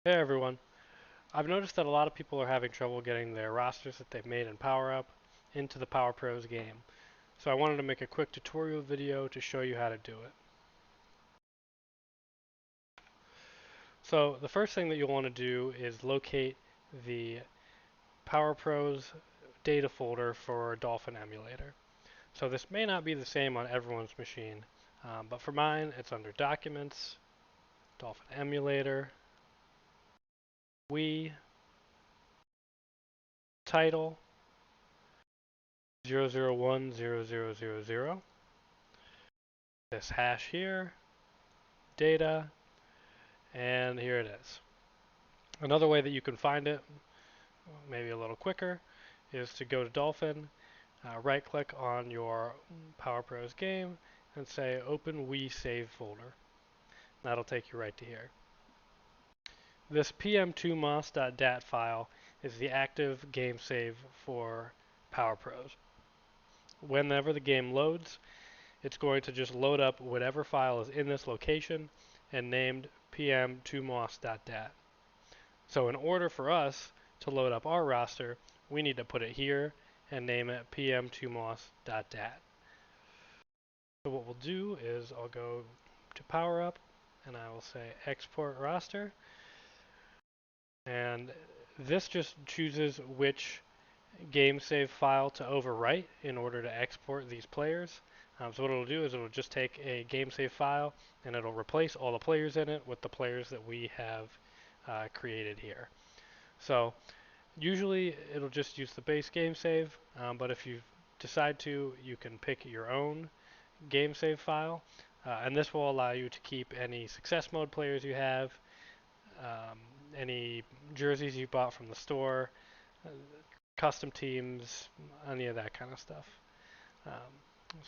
Hey everyone. I've noticed that a lot of people are having trouble getting their rosters that they've made in PowerUp into the PowerPros game. So I wanted to make a quick tutorial video to show you how to do it. So the first thing that you'll want to do is locate the PowerPros data folder for Dolphin Emulator. So this may not be the same on everyone's machine, but for mine it's under Documents, Dolphin Emulator, Wii, Title, 0010000, this hash here, data, and here it is. Another way that you can find it, maybe a little quicker, is to go to Dolphin, right click on your PowerPros game, and say Open Wii Save Folder. That'll take you right to here. This pm2mos.dat file is the active game save for PowerPros. Whenever the game loads, it's going to just load up whatever file is in this location and named pm2mos.dat. So in order for us to load up our roster, we need to put it here and name it pm2mos.dat. So what we'll do is I'll go to PowerUp and I will say export roster, and this just chooses which game save file to overwrite in order to export these players. So what it'll do is it'll just take a game save file and it'll replace all the players in it with the players that we have created here. So usually it'll just use the base game save, but if you decide to, you can pick your own game save file, and this will allow you to keep any success mode players you have, any jerseys you bought from the store, uh, custom teams, any of that kind of stuff.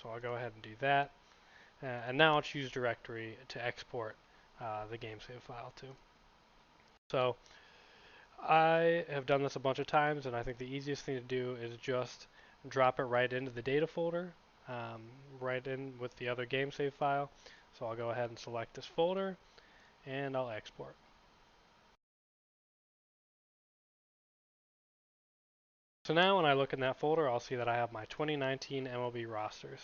So I'll go ahead and do that, and now I'll choose directory to export the game save file to. So I have done this a bunch of times, and I think the easiest thing to do is just drop it right into the data folder, right in with the other game save file. So I'll go ahead and select this folder, and I'll export. So now when I look in that folder, I'll see that I have my 2019 MLB rosters.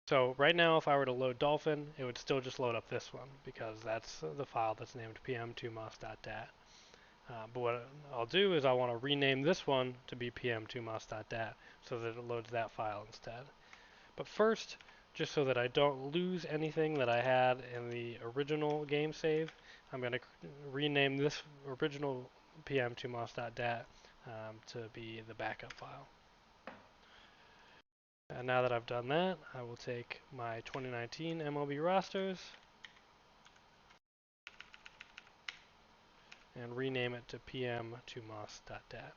So right now, if I were to load Dolphin, it would still just load up this one, because that's the file that's named pm2mos.dat. But what I'll do is I want to rename this one to be pm2mos.dat so that it loads that file instead. But first, just so that I don't lose anything that I had in the original game save, I'm going to rename this original pm2mos.dat to be the backup file. And now that I've done that, I will take my 2019 MLB rosters and rename it to pm2mos.dat.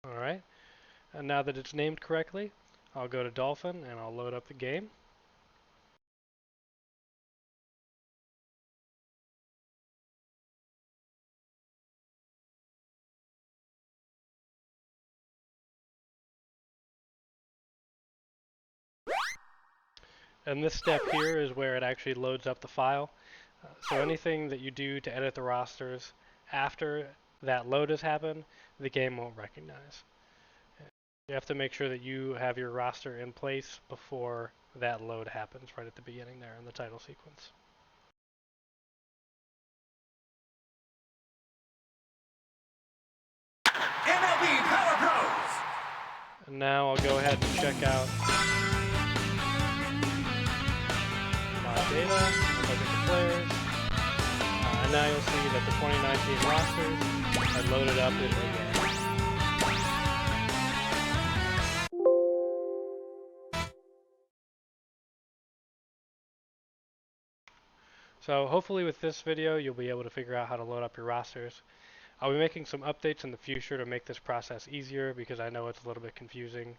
Alright, and now that it's named correctly, I'll go to Dolphin and I'll load up the game. And this step here is where it actually loads up the file. So anything that you do to edit the rosters after that load has happened, the game won't recognize. You have to make sure that you have your roster in place before that load happens right at the beginning there in the title sequence. MLB Power Pros! And now I'll go ahead and check out my data, look at the players, and now you'll see that the 2019 rosters are loaded up into the game. So hopefully with this video you'll be able to figure out how to load up your rosters. I'll be making some updates in the future to make this process easier because I know it's a little bit confusing.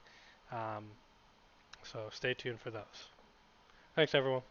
So stay tuned for those. Thanks everyone.